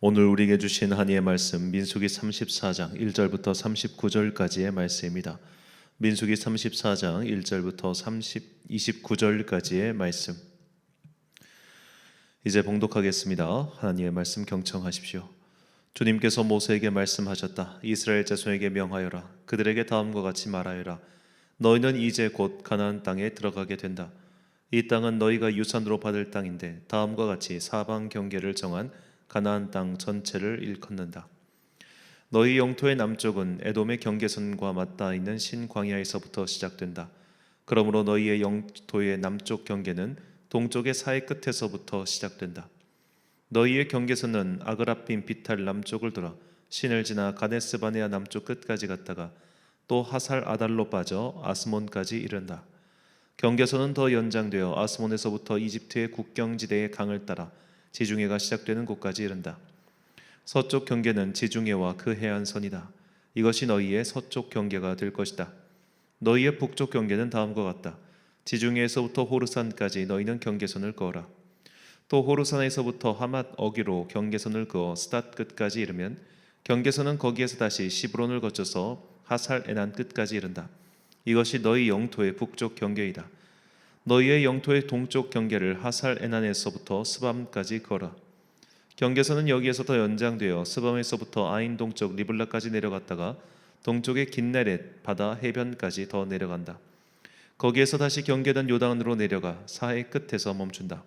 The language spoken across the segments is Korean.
오늘 우리에게 주신 한이의 말씀 민수기 34장 1절부터 39절까지의 말씀입니다. 민수기 34장 1절부터 29절까지의 말씀. 이제 봉독하겠습니다. 하나님의 말씀 경청하십시오. 주님께서 모세에게 말씀하셨다. 이스라엘 자손에게 명하여라. 그들에게 다음과 같이 말하여라. 너희는 이제 곧 가나안 땅에 들어가게 된다. 이 땅은 너희가 유산으로 받을 땅인데 다음과 같이 사방 경계를 정한 가나안 땅 전체를 일컫는다. 너희 영토의 남쪽은 에돔의 경계선과 맞닿아 있는 신광야에서부터 시작된다. 그러므로 너희의 영토의 남쪽 경계는 동쪽의 사해 끝에서부터 시작된다. 너희의 경계선은 아그라핀 비탈 남쪽을 돌아 신을 지나 가데스 바네아 남쪽 끝까지 갔다가 또 하살 아달로 빠져 아스몬까지 이른다. 경계선은 더 연장되어 아스몬에서부터 이집트의 국경지대의 강을 따라 지중해가 시작되는 곳까지 이른다. 서쪽 경계는 지중해와 그 해안선이다. 이것이 너희의 서쪽 경계가 될 것이다. 너희의 북쪽 경계는 다음과 같다. 지중해에서부터 호르산까지 너희는 경계선을 그어라. 또 호르산에서부터 하맛 어기로 경계선을 그어 스닷 끝까지 이르면 경계선은 거기에서 다시 시브론을 거쳐서 하살 에난 끝까지 이른다. 이것이 너희 영토의 북쪽 경계이다. 너희의 영토의 동쪽 경계를 하살 에난에서부터 스밤까지 걸어. 경계선은 여기에서 더 연장되어 스밤에서부터 아인 동쪽 리블라까지 내려갔다가 동쪽의 긴네렛 바다 해변까지 더 내려간다. 거기에서 다시 경계된 요단으로 내려가 사해 끝에서 멈춘다.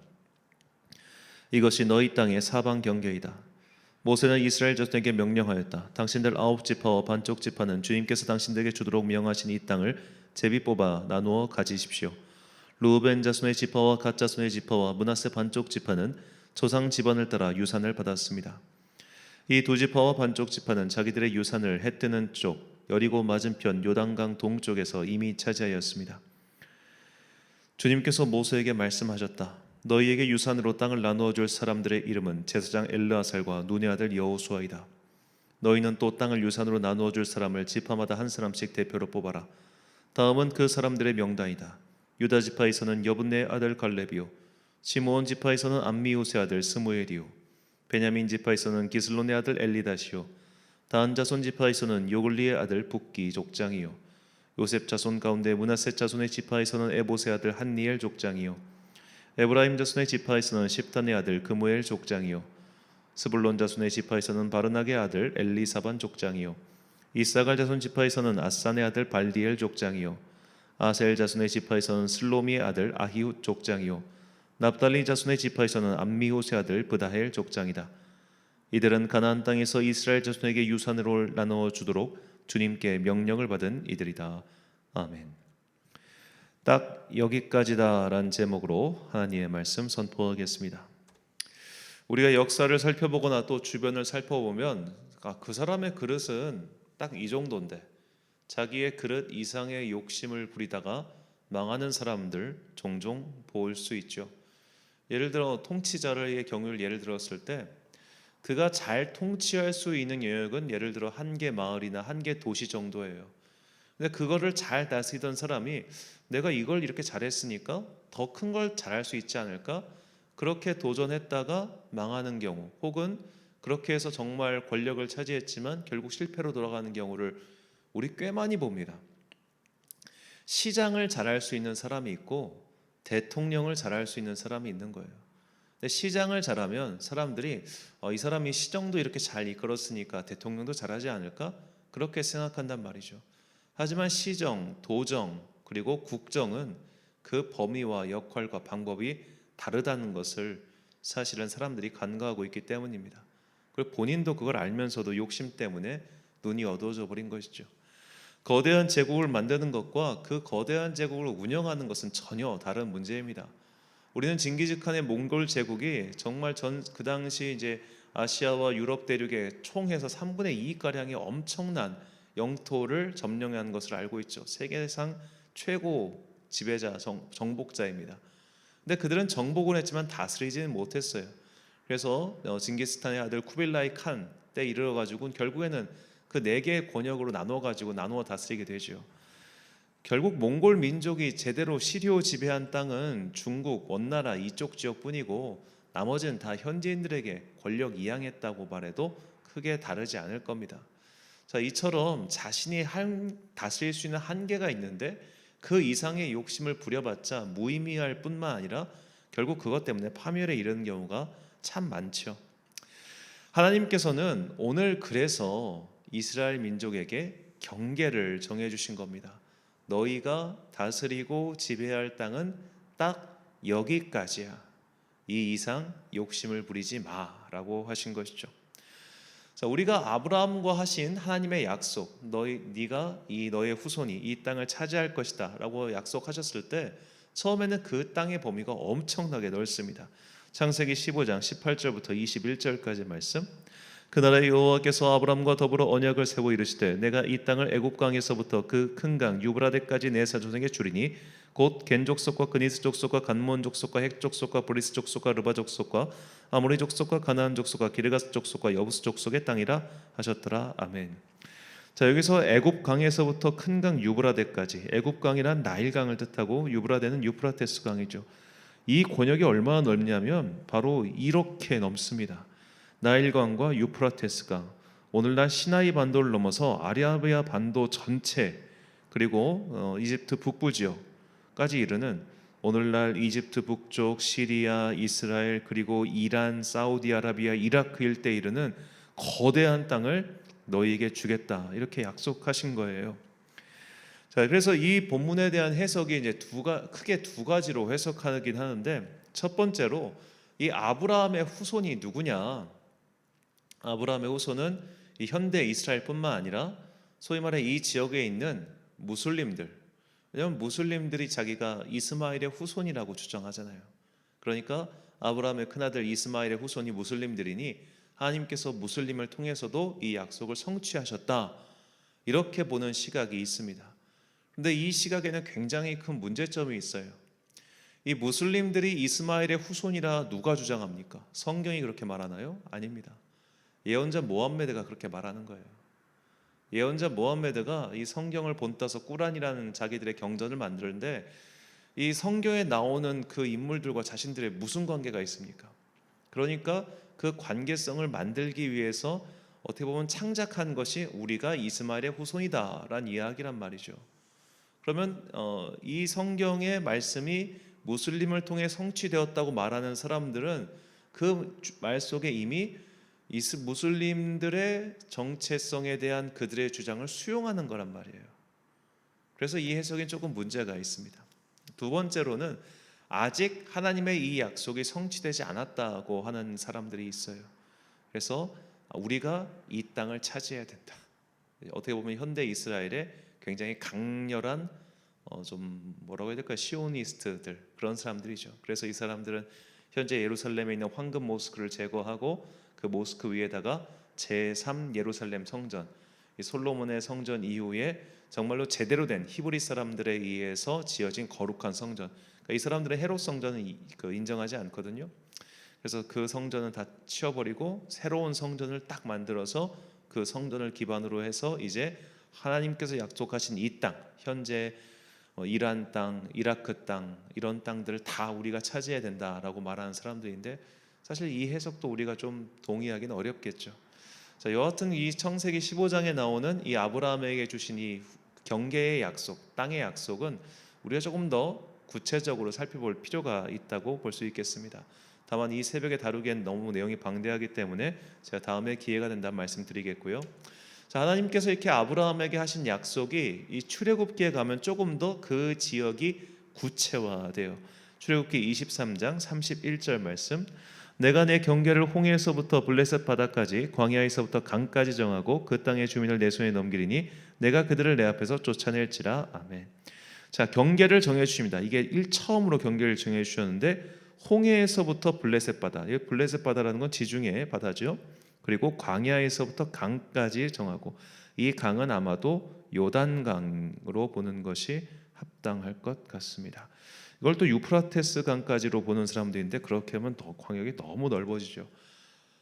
이것이 너희 땅의 사방 경계이다. 모세는 이스라엘 자손에게 명령하였다. 당신들 9지파와 반쪽 지파는 주님께서 당신들에게 주도록 명하신 이 땅을 제비 뽑아 나누어 가지십시오. 르우벤 자손의 지파와 갓 자손의 지파와 므낫세 반쪽 지파는 조상 집안을 따라 유산을 받았습니다. 이 두 지파와 반쪽 지파는 자기들의 유산을 해 뜨는 쪽 여리고 맞은편 요단강 동쪽에서 이미 차지하였습니다. 주님께서 모세에게 말씀하셨다. 너희에게 유산으로 땅을 나누어 줄 사람들의 이름은 제사장 엘르아살과 눈의 아들 여호수아이다. 너희는 또 땅을 유산으로 나누어 줄 사람을 지파마다 한 사람씩 대표로 뽑아라. 다음은 그 사람들의 명단이다. 유다 지파에서는 여분네의 아들 갈렙이요, 시므온 지파에서는 암미우스의 아들 스무엘이요, 베냐민 지파에서는 기슬론의 아들 엘리다시요, 단 자손 지파에서는 요글리의 아들 붓기 족장이요, 요셉 자손 가운데 므낫세 자손의 지파에서는 에봇의 아들 한니엘 족장이요, 에브라임 자손의 지파에서는 십단의 아들 그무엘 족장이요, 스불론 자손의 지파에서는 바르낙의 아들 엘리사반 족장이요, 이사갈 자손 지파에서는 아산의 아들 발디엘 족장이요, 아셀 자손의 지파에서는 슬로미의 아들 아히훗 족장이요, 납달리 자손의 지파에서는 암미호스의 아들 브다헬 족장이다. 이들은 가나안 땅에서 이스라엘 자손에게 유산으로 나누어 주도록 주님께 명령을 받은 이들이다. 아멘. 딱 여기까지다라는 제목으로 하나님의 말씀 선포하겠습니다. 우리가 역사를 살펴보거나 또 주변을 살펴보면 그 사람의 그릇은 딱 이 정도인데 자기의 그릇 이상의 욕심을 부리다가 망하는 사람들 종종 볼 수 있죠. 예를 들어 통치자의 경우를 예를 들었을 때 그가 잘 통치할 수 있는 영역은 예를 들어 한 개 마을이나 한 개 도시 정도예요. 근데 그거를 잘 다스리던 사람이 내가 이걸 이렇게 잘했으니까 더 큰 걸 잘할 수 있지 않을까? 그렇게 도전했다가 망하는 경우, 혹은 그렇게 해서 정말 권력을 차지했지만 결국 실패로 돌아가는 경우를 우리 꽤 많이 봅니다. 시장을 잘할 수 있는 사람이 있고 대통령을 잘할 수 있는 사람이 있는 거예요. 근데 시장을 잘하면 사람들이 이 사람이 시정도 이렇게 잘 이끌었으니까 대통령도 잘하지 않을까? 그렇게 생각한단 말이죠. 하지만 시정, 도정, 그리고 국정은 그 범위와 역할과 방법이 다르다는 것을 사실은 사람들이 간과하고 있기 때문입니다. 그리고 본인도 그걸 알면서도 욕심 때문에 눈이 어두워져 버린 것이죠. 거대한 제국을 만드는 것과 그 거대한 제국을 운영하는 것은 전혀 다른 문제입니다. 우리는 징기즈칸의 몽골 제국이 정말 그 당시 이제 아시아와 유럽 대륙의 총 해서 3분의 2 가량의 엄청난 영토를 점령한 것을 알고 있죠. 세계상 최고 지배자 정복자입니다. 근데 그들은 정복은 했지만 다스리지는 못했어요. 그래서 징기스칸의 아들 쿠빌라이 칸 때 이르러 가지고 결국에는 그 4개의 권역으로 나누어 다스리게 되죠. 결국 몽골 민족이 제대로 시리오 지배한 땅은 중국, 원나라 이쪽 지역뿐이고 나머지는 다 현지인들에게 권력 이양했다고 말해도 크게 다르지 않을 겁니다. 자, 이처럼 자신이 다스릴 수 있는 한계가 있는데 그 이상의 욕심을 부려봤자 무의미할 뿐만 아니라 결국 그것 때문에 파멸에 이르는 경우가 참 많죠. 하나님께서는 오늘 그래서 이스라엘 민족에게 경계를 정해 주신 겁니다. 너희가 다스리고 지배할 땅은 딱 여기까지야. 이 이상 욕심을 부리지 마라고 하신 것이죠. 자, 우리가 아브라함과 하신 하나님의 약속, 네가 너의 후손이 이 땅을 차지할 것이다라고 약속하셨을 때 처음에는 그 땅의 범위가 엄청나게 넓습니다. 창세기 15장 18절부터 21절까지 말씀. 그날에 여호와께서 아브라함과 더불어 언약을 세워 이르시되 내가 이 땅을 애굽 강에서부터 그 큰 강 유브라데까지 내 자손에게 주리니 곧 겐 족속과 그니스 족속과 간몬 족속과 헷 족속과 브리스 족속과 르바 족속과 아모리 족속과 가나안 족속과 기르가스 족속과 여부스 족속의 땅이라 하셨더라. 아멘. 자, 여기서 애굽 강에서부터 큰 강 유브라데까지, 애굽 강이란 나일 강을 뜻하고 유브라데는 유프라테스 강이죠. 이 권역이 얼마나 넓냐면 바로 이렇게 넘습니다. 나일강과 유프라테스강, 오늘날 시나이 반도를 넘어서 아라비아 반도 전체, 그리고 이집트 북부 지역까지 이르는 오늘날 이집트 북쪽, 시리아, 이스라엘, 그리고 이란, 사우디아라비아, 이라크 일대에 이르는 거대한 땅을 너희에게 주겠다, 이렇게 약속하신 거예요. 자, 그래서 이 본문에 대한 해석이 이제 크게 두 가지로 해석하긴 하는데, 첫 번째로 이 아브라함의 후손이 누구냐? 아브라함의 후손은 이 현대 이스라엘뿐만 아니라 소위 말해 이 지역에 있는 무슬림들. 왜냐하면 무슬림들이 자기가 이스마엘의 후손이라고 주장하잖아요. 그러니까 아브라함의 큰아들 이스마엘의 후손이 무슬림들이니 하나님께서 무슬림을 통해서도 이 약속을 성취하셨다, 이렇게 보는 시각이 있습니다. 그런데 이 시각에는 굉장히 큰 문제점이 있어요. 이 무슬림들이 이스마엘의 후손이라 누가 주장합니까? 성경이 그렇게 말하나요? 아닙니다. 예언자 모함메드가 그렇게 말하는 거예요. 예언자 모함메드가 이 성경을 본따서 꾸란이라는 자기들의 경전을 만드는데, 이 성경에 나오는 그 인물들과 자신들의 무슨 관계가 있습니까? 그러니까 그 관계성을 만들기 위해서 어떻게 보면 창작한 것이 우리가 이스마엘의 후손이다라는 이야기란 말이죠. 그러면 이 성경의 말씀이 무슬림을 통해 성취되었다고 말하는 사람들은 그 말 속에 이미 무슬림들의 정체성에 대한 그들의 주장을 수용하는 거란 말이에요. 그래서 이 해석에 조금 문제가 있습니다. 두 번째로는 아직 하나님의 이 약속이 성취되지 않았다고 하는 사람들이 있어요. 그래서 우리가 이 땅을 차지해야 된다. 어떻게 보면 현대 이스라엘의 굉장히 강렬한 좀 뭐라고 해야 될까요? 시오니스트들, 그런 사람들이죠. 그래서 이 사람들은 현재 예루살렘에 있는 황금 모스크를 제거하고 그 모스크 위에다가 제3 예루살렘 성전, 이 솔로몬의 성전 이후에 정말로 제대로 된 히브리 사람들에 의해서 지어진 거룩한 성전, 그러니까 이 사람들의 헤롯 성전은 인정하지 않거든요. 그래서 그 성전은 다 치워버리고 새로운 성전을 딱 만들어서 그 성전을 기반으로 해서 이제 하나님께서 약속하신 이 땅, 현재 이란 땅, 이라크 땅, 이런 땅들을 다 우리가 차지해야 된다라고 말하는 사람들인데, 사실 이 해석도 우리가 좀 동의하기는 어렵겠죠. 자, 여하튼 이 창세기 15장에 나오는 이 아브라함에게 주신 이 경계의 약속, 땅의 약속은 우리가 조금 더 구체적으로 살펴볼 필요가 있다고 볼 수 있겠습니다. 다만 이 새벽에 다루기엔 너무 내용이 방대하기 때문에 제가 다음에 기회가 된다면 말씀드리겠고요. 자, 하나님께서 이렇게 아브라함에게 하신 약속이 이 출애굽기에 가면 조금 더 그 지역이 구체화돼요. 출애굽기 23장 31절 말씀. 내가 내 경계를 홍해에서부터 블레셋 바다까지 광야에서부터 강까지 정하고 그 땅의 주민을 내 손에 넘기리니 내가 그들을 내 앞에서 쫓아낼지라. 아멘. 자, 경계를 정해 주십니다. 이게 처음으로 경계를 정해 주셨는데, 홍해에서부터 블레셋 바다, 이 블레셋 바다라는 건 지중해 바다죠. 그리고 광야에서부터 강까지 정하고, 이 강은 아마도 요단강으로 보는 것이 합당할 것 같습니다. 이걸 또 유프라테스 강까지로 보는 사람도 있는데, 그렇게 하면 더 광역이 너무 넓어지죠.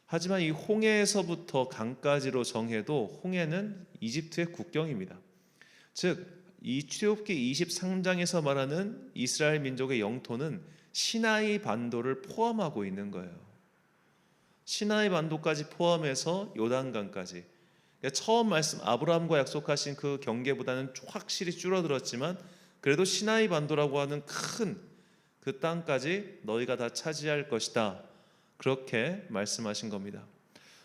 하지만 이 홍해에서부터 강까지로 정해도 홍해는 이집트의 국경입니다. 즉 이 출애굽기 23장에서 말하는 이스라엘 민족의 영토는 시나이 반도를 포함하고 있는 거예요. 시나이 반도까지 포함해서 요단강까지. 그러니까 처음 말씀 아브라함과 약속하신 그 경계보다는 확실히 줄어들었지만 그래도 시나이 반도라고 하는 큰 그 땅까지 너희가 다 차지할 것이다. 그렇게 말씀하신 겁니다.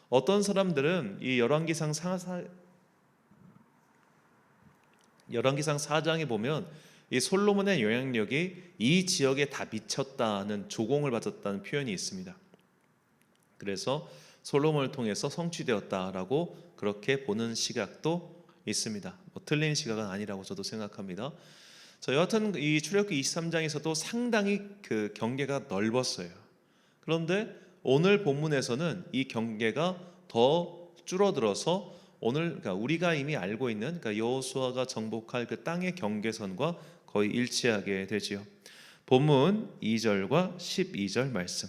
어떤 사람들은 이 열왕기상 4장에 보면 이 솔로몬의 영향력이 이 지역에 다 미쳤다는 조공을 받았다는 표현이 있습니다. 그래서 솔로몬을 통해서 성취되었다라고 그렇게 보는 시각도 있습니다. 틀린 시각은 아니라고 저도 생각합니다. 여하튼 이 출애굽기 23장에서도 상당히 그 경계가 넓었어요. 그런데 오늘 본문에서는 이 경계가 더 줄어들어서 오늘 그러니까 우리가 이미 알고 있는 그러니까 여호수아가 정복할 그 땅의 경계선과 거의 일치하게 되지요. 본문 2절과 12절 말씀.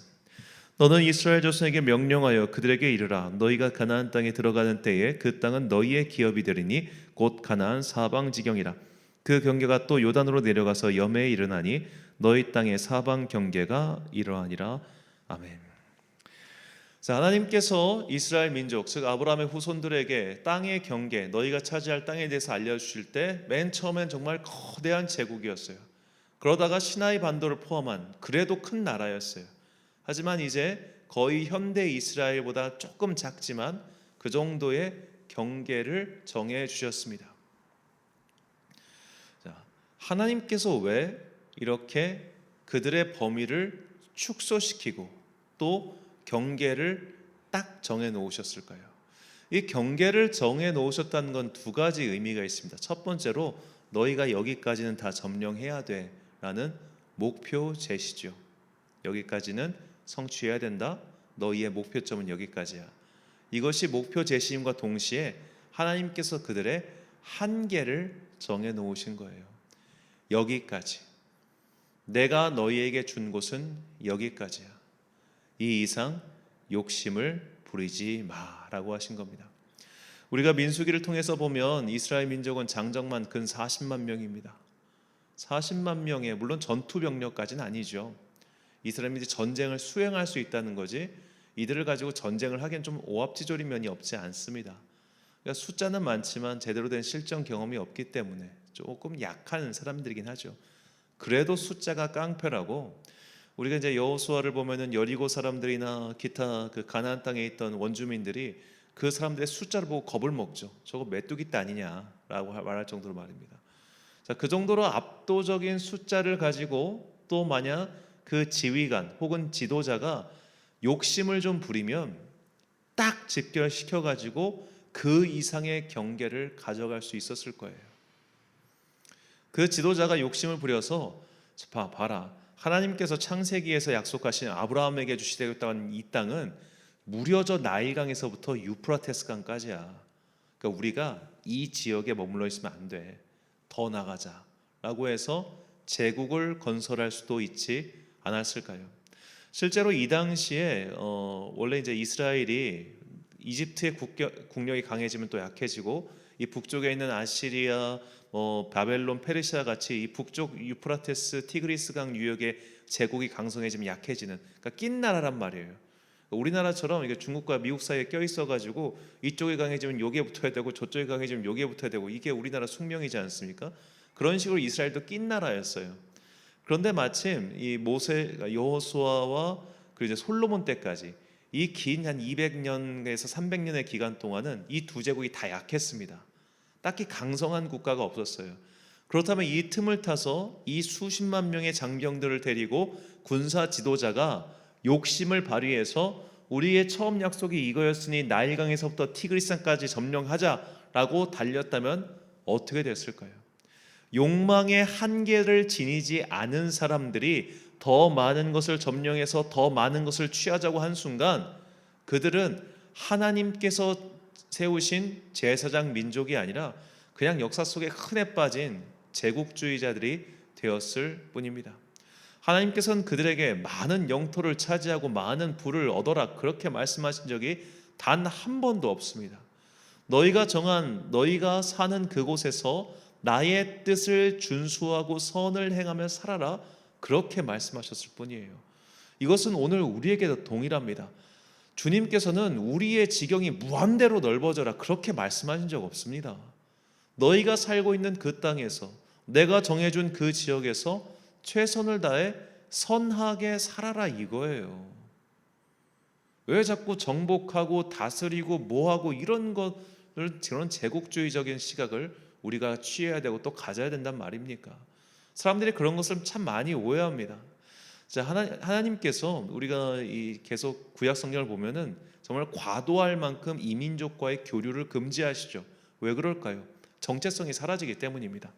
너는 이스라엘 자손에게 명령하여 그들에게 이르라. 너희가 가나안 땅에 들어가는 때에 그 땅은 너희의 기업이 되리니 곧 가나안 사방 지경이라. 그 경계가 또 요단으로 내려가서 염해에 이르나니 너희 땅의 사방 경계가 이러하니라. 아멘. 자, 하나님께서 이스라엘 민족 즉 아브라함의 후손들에게 땅의 경계 너희가 차지할 땅에 대해서 알려주실 때 맨 처음엔 정말 거대한 제국이었어요. 그러다가 시나이 반도를 포함한 그래도 큰 나라였어요. 하지만 이제 거의 현대 이스라엘보다 조금 작지만 그 정도의 경계를 정해 주셨습니다. 자, 하나님께서 왜 이렇게 그들의 범위를 축소시키고 또 경계를 딱 정해 놓으셨을까요? 이 경계를 정해 놓으셨다는 건 두 가지 의미가 있습니다. 첫 번째로 너희가 여기까지는 다 점령해야 돼 라는 목표 제시죠. 여기까지는 성취해야 된다. 너희의 목표점은 여기까지야. 이것이 목표 제시임과 동시에 하나님께서 그들의 한계를 정해 놓으신 거예요. 여기까지. 내가 너희에게 준 곳은 여기까지야. 이 이상 욕심을 부리지 마라고 하신 겁니다. 우리가 민수기를 통해서 보면 이스라엘 민족은 장정만 근 40만 명입니다. 40만 명의 물론 전투 병력까지는 아니죠. 이스라엘이 전쟁을 수행할 수 있다는 거지 이들을 가지고 전쟁을 하기엔 좀 오합지졸인 면이 없지 않습니다. 그러니까 숫자는 많지만 제대로 된 실전 경험이 없기 때문에 조금 약한 사람들이긴 하죠. 그래도 숫자가 깡패라고 우리가 이제 여호수아를 보면은 여리고 사람들이나 기타 그 가나안 땅에 있던 원주민들이 그 사람들의 숫자를 보고 겁을 먹죠. 저거 메뚜기 떼 아니냐라고 말할 정도로 말입니다. 자, 그 정도로 압도적인 숫자를 가지고 또 만약 그 지휘관 혹은 지도자가 욕심을 좀 부리면 딱 집결시켜 가지고 그 이상의 경계를 가져갈 수 있었을 거예요. 그 지도자가 욕심을 부려서 봐라. 하나님께서 창세기에서 약속하신 아브라함에게 주시겠다는 이 땅은 무려 저 나일강에서부터 유프라테스 강까지야. 그러니까 우리가 이 지역에 머물러 있으면 안 돼. 더 나가자라고 해서 제국을 건설할 수도 있지 않았을까요? 실제로 이 당시에 원래 이제 이스라엘이 이집트의 국력이 강해지면 또 약해지고 이 북쪽에 있는 아시리아, 바벨론, 페르시아 같이 이 북쪽 유프라테스, 티그리스강 유역의 제국이 강성해지면 약해지는 그러니까 낀 나라란 말이에요. 우리나라처럼 이게 중국과 미국 사이에 껴 있어가지고 이쪽이 강해지면 여기에 붙어야 되고 저쪽이 강해지면 여기에 붙어야 되고 이게 우리나라 숙명이지 않습니까? 그런 식으로 이스라엘도 낀 나라였어요. 그런데 마침 이 모세, 여호수아와 그 이제 솔로몬 때까지 이 긴 한 200년에서 300년의 기간 동안은 이 두 제국이 다 약했습니다. 딱히 강성한 국가가 없었어요. 그렇다면 이 틈을 타서 이 수십만 명의 장병들을 데리고 군사 지도자가 욕심을 발휘해서 우리의 처음 약속이 이거였으니 나일강에서부터 티그리스산까지 점령하자라고 달렸다면 어떻게 됐을까요? 욕망의 한계를 지니지 않은 사람들이 더 많은 것을 점령해서 더 많은 것을 취하자고 한 순간 그들은 하나님께서 세우신 제사장 민족이 아니라 그냥 역사 속에 흔해 빠진 제국주의자들이 되었을 뿐입니다. 하나님께서는 그들에게 많은 영토를 차지하고 많은 부를 얻어라 그렇게 말씀하신 적이 단 한 번도 없습니다. 너희가 사는 그곳에서 나의 뜻을 준수하고 선을 행하며 살아라 그렇게 말씀하셨을 뿐이에요. 이것은 오늘 우리에게도 동일합니다. 주님께서는 우리의 지경이 무한대로 넓어져라 그렇게 말씀하신 적 없습니다. 너희가 살고 있는 그 땅에서, 내가 정해준 그 지역에서 최선을 다해 선하게 살아라 이거예요. 왜 자꾸 정복하고 다스리고 뭐하고 이런 것을, 그런 제국주의적인 시각을 우리가 취해야 되고 또 가져야 된단 말입니까? 사람들이 그런 것을 참 많이 오해합니다. 자, 하나님께서 우리가 계속 구약 성경을 보면은 정말 과도할 만큼 이민족과의 교류를 금지하시죠. 왜 그럴까요? 정체성이 사라지기 때문입니다.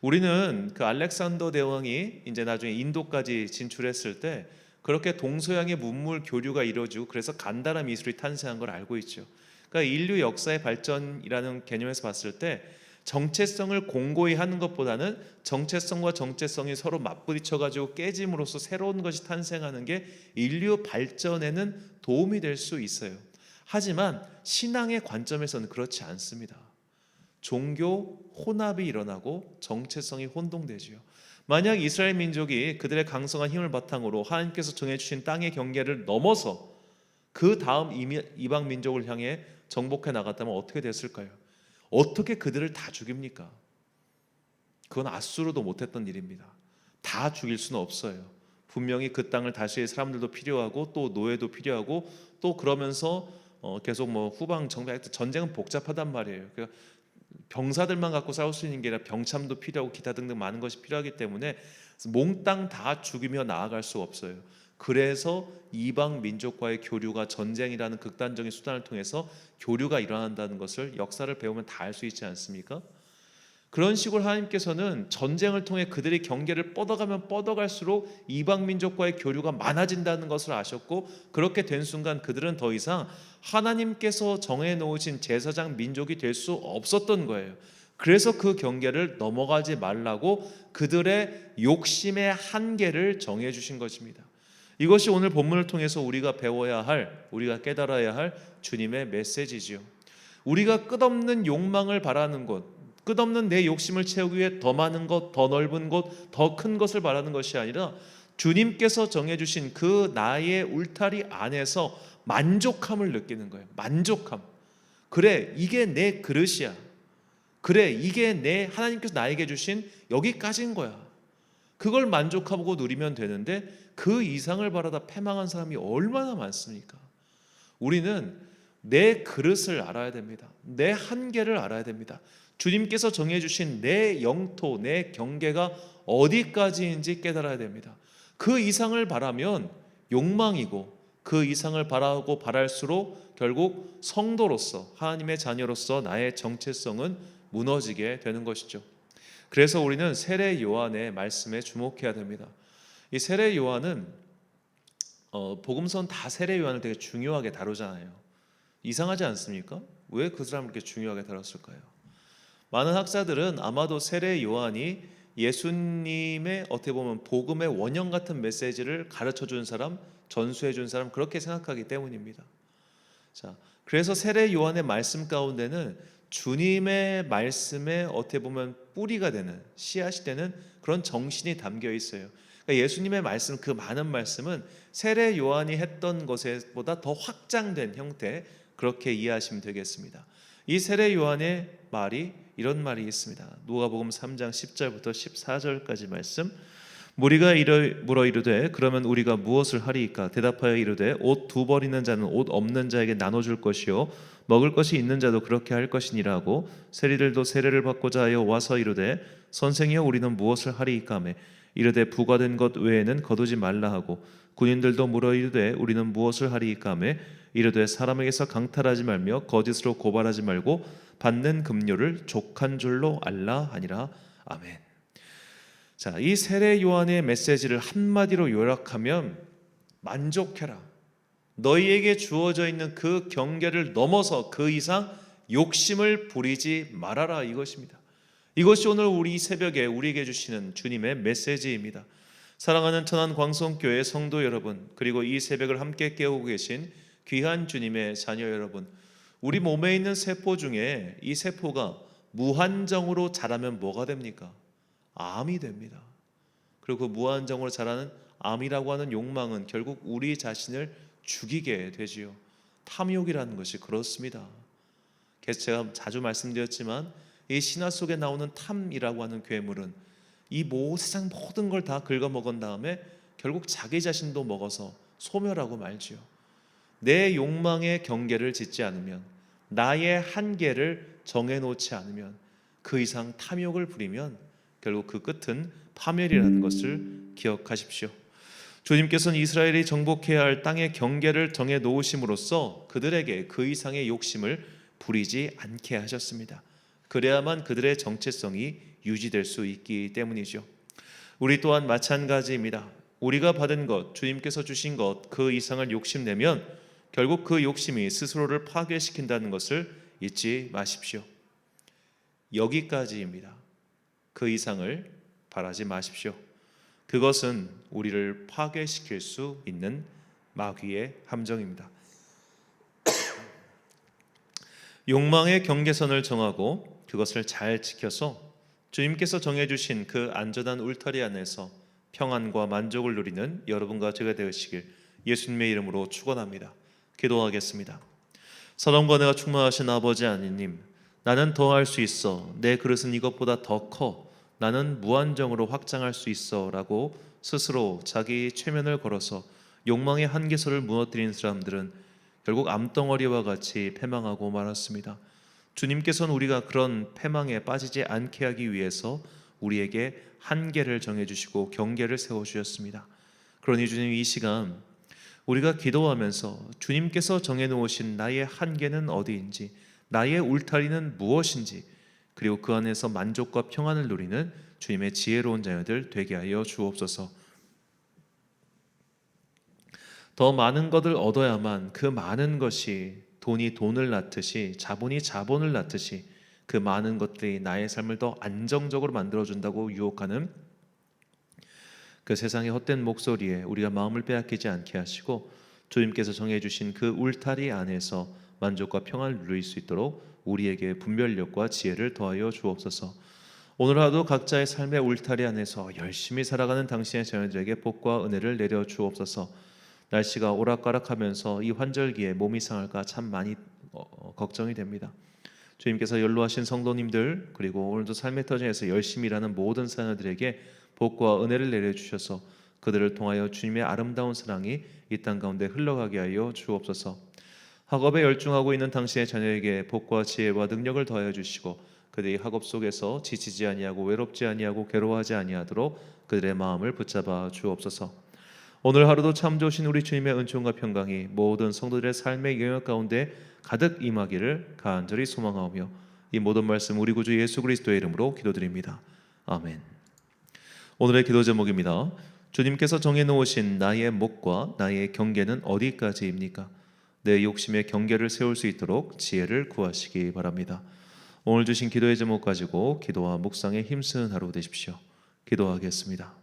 우리는 그 알렉산더 대왕이 이제 나중에 인도까지 진출했을 때 그렇게 동서양의 문물 교류가 이루어지고 그래서 간단한 미술이 탄생한 걸 알고 있죠. 그러니까 인류 역사의 발전이라는 개념에서 봤을 때 정체성을 공고히 하는 것보다는 정체성과 정체성이 서로 맞부딪혀 가지고 깨짐으로써 새로운 것이 탄생하는 게 인류 발전에는 도움이 될 수 있어요. 하지만 신앙의 관점에서는 그렇지 않습니다. 종교 혼합이 일어나고 정체성이 혼동되지요. 만약 이스라엘 민족이 그들의 강성한 힘을 바탕으로 하나님께서 정해주신 땅의 경계를 넘어서 그 다음 이방 민족을 향해 정복해 나갔다면 어떻게 됐을까요? 어떻게 그들을 다 죽입니까? 그건 아수르도 못했던 일입니다. 다 죽일 수는 없어요. 분명히 그 땅을 다스릴 사람들도 필요하고 또 노예도 필요하고 또 그러면서 계속 뭐 후방 정비, 전쟁은 복잡하단 말이에요. 그러니까 병사들만 갖고 싸울 수 있는 게 아니라 병참도 필요하고 기타 등등 많은 것이 필요하기 때문에 몽땅 다 죽이며 나아갈 수 없어요. 그래서 이방 민족과의 교류가, 전쟁이라는 극단적인 수단을 통해서 교류가 일어난다는 것을 역사를 배우면 다 알 수 있지 않습니까? 그런 식으로 하나님께서는 전쟁을 통해 그들의 경계를 뻗어가면 뻗어갈수록 이방 민족과의 교류가 많아진다는 것을 아셨고, 그렇게 된 순간 그들은 더 이상 하나님께서 정해놓으신 제사장 민족이 될 수 없었던 거예요. 그래서 그 경계를 넘어가지 말라고 그들의 욕심의 한계를 정해주신 것입니다. 이것이 오늘 본문을 통해서 우리가 배워야 할, 우리가 깨달아야 할 주님의 메시지지요. 우리가 끝없는 욕망을 바라는 것, 끝없는 내 욕심을 채우기 위해 더 많은 것, 더 넓은 것, 더 큰 것을 바라는 것이 아니라 주님께서 정해주신 그 나의 울타리 안에서 만족함을 느끼는 거예요. 만족함. 그래, 이게 내 그릇이야. 그래, 이게 내 하나님께서 나에게 주신 여기까지인 거야. 그걸 만족하고 누리면 되는데 그 이상을 바라다 패망한 사람이 얼마나 많습니까? 우리는 내 그릇을 알아야 됩니다. 내 한계를 알아야 됩니다. 주님께서 정해주신 내 영토, 내 경계가 어디까지인지 깨달아야 됩니다. 그 이상을 바라면 욕망이고, 그 이상을 바라고 바랄수록 결국 성도로서, 하나님의 자녀로서 나의 정체성은 무너지게 되는 것이죠. 그래서 우리는 세례 요한의 말씀에 주목해야 됩니다. 이 세례 요한은 복음서는 다 세례 요한을 되게 중요하게 다루잖아요. 이상하지 않습니까? 왜 그 사람을 이렇게 중요하게 다뤘을까요? 많은 학자들은 아마도 세례 요한이 예수님의 어떻게 보면 복음의 원형 같은 메시지를 가르쳐 준 사람, 전수해 준 사람, 그렇게 생각하기 때문입니다. 자, 그래서 세례 요한의 말씀 가운데는 주님의 말씀에 어떻게 보면 뿌리가 되는, 씨앗이 되는 그런 정신이 담겨 있어요. 그러니까 예수님의 말씀, 그 많은 말씀은 세례 요한이 했던 것보다 더 확장된 형태, 그렇게 이해하시면 되겠습니다. 이 세례 요한의 말이 이런 말이 있습니다. 누가복음 3장 10절부터 14절까지 말씀. 무리가 물어 이르되 그러면 우리가 무엇을 하리이까? 대답하여 이르되 옷 두 벌 있는 자는 옷 없는 자에게 나눠줄 것이요 먹을 것이 있는 자도 그렇게 할 것이니라 하고, 세리들도 세례를 받고자 하여 와서 이르되 선생이여 우리는 무엇을 하리이까 하매 이르되 부과된 것 외에는 거두지 말라 하고, 군인들도 물어 이르되 우리는 무엇을 하리이까 하매 이르되 사람에게서 강탈하지 말며 거짓으로 고발하지 말고 받는 급료를 족한 줄로 알라 하니라. 아멘. 자, 이 세례 요한의 메시지를 한마디로 요약하면 만족해라. 너희에게 주어져 있는 그 경계를 넘어서 그 이상 욕심을 부리지 말아라, 이것입니다. 이것이 오늘 우리 새벽에 우리에게 주시는 주님의 메시지입니다. 사랑하는 천안 광성교회 성도 여러분, 그리고 이 새벽을 함께 깨우고 계신 귀한 주님의 자녀 여러분, 우리 몸에 있는 세포 중에 이 세포가 무한정으로 자라면 뭐가 됩니까? 암이 됩니다. 그리고 그 무한정으로 자라는 암이라고 하는 욕망은 결국 우리 자신을 죽이게 되지요. 탐욕이라는 것이 그렇습니다. 그래서 제가 자주 말씀드렸지만 이 신화 속에 나오는 탐이라고 하는 괴물은 이 세상 모든 걸 다 긁어먹은 다음에 결국 자기 자신도 먹어서 소멸하고 말지요. 내 욕망의 경계를 짓지 않으면, 나의 한계를 정해놓지 않으면, 그 이상 탐욕을 부리면 결국 그 끝은 파멸이라는 것을 기억하십시오. 주님께서는 이스라엘이 정복해야 할 땅의 경계를 정해 놓으심으로써 그들에게 그 이상의 욕심을 부리지 않게 하셨습니다. 그래야만 그들의 정체성이 유지될 수 있기 때문이죠. 우리 또한 마찬가지입니다. 우리가 받은 것, 주님께서 주신 것, 그 이상을 욕심내면 결국 그 욕심이 스스로를 파괴시킨다는 것을 잊지 마십시오. 여기까지입니다. 그 이상을 바라지 마십시오. 그것은 우리를 파괴시킬 수 있는 마귀의 함정입니다. 욕망의 경계선을 정하고 그것을 잘 지켜서 주님께서 정해주신 그 안전한 울타리 안에서 평안과 만족을 누리는 여러분과 제가 되시길 예수님의 이름으로 축원합니다. 기도하겠습니다. 사랑과 은혜가 충만하신 아버지 하나님, 나는 더 할 수 있어, 내 그릇은 이것보다 더 커, 나는 무한정으로 확장할 수 있어 라고 스스로 자기 최면을 걸어서 욕망의 한계선을 무너뜨린 사람들은 결국 암덩어리와 같이 패망하고 말았습니다. 주님께서는 우리가 그런 패망에 빠지지 않게 하기 위해서 우리에게 한계를 정해주시고 경계를 세워주셨습니다. 그러니 주님, 이 시간 우리가 기도하면서 주님께서 정해놓으신 나의 한계는 어디인지, 나의 울타리는 무엇인지, 그리고 그 안에서 만족과 평안을 누리는 주님의 지혜로운 자녀들 되게 하여 주옵소서. 더 많은 것을 얻어야만 그 많은 것이 돈이 돈을 낳듯이, 자본이 자본을 낳듯이 그 많은 것들이 나의 삶을 더 안정적으로 만들어준다고 유혹하는 그 세상의 헛된 목소리에 우리가 마음을 빼앗기지 않게 하시고 주님께서 정해주신 그 울타리 안에서 만족과 평안을 누릴 수 있도록 우리에게 분별력과 지혜를 더하여 주옵소서. 오늘 하루 각자의 삶의 울타리 안에서 열심히 살아가는 당신의 자녀들에게 복과 은혜를 내려 주옵소서. 날씨가 오락가락하면서 이 환절기에 몸이 상할까 참 많이 걱정이 됩니다. 주님께서 연로하신 성도님들, 그리고 오늘도 삶의 터전에서 열심히 일하는 모든 사람들에게 복과 은혜를 내려주셔서 그들을 통하여 주님의 아름다운 사랑이 이 땅 가운데 흘러가게 하여 주옵소서. 학업에 열중하고 있는 당신의 자녀에게 복과 지혜와 능력을 더하여 주시고 그들이 학업 속에서 지치지 아니하고 외롭지 아니하고 괴로워하지 아니하도록 그들의 마음을 붙잡아 주옵소서. 오늘 하루도 참 좋으신 우리 주님의 은총과 평강이 모든 성도들의 삶의 영역 가운데 가득 임하기를 간절히 소망하오며 이 모든 말씀 우리 구주 예수 그리스도의 이름으로 기도드립니다. 아멘. 오늘의 기도 제목입니다. 주님께서 정해놓으신 나의 목과 나의 경계는 어디까지입니까? 내 욕심의 경계를 세울 수 있도록 지혜를 구하시기 바랍니다. 오늘 주신 기도의 제목 가지고 기도와 묵상에 힘쓰는 하루 되십시오. 기도하겠습니다.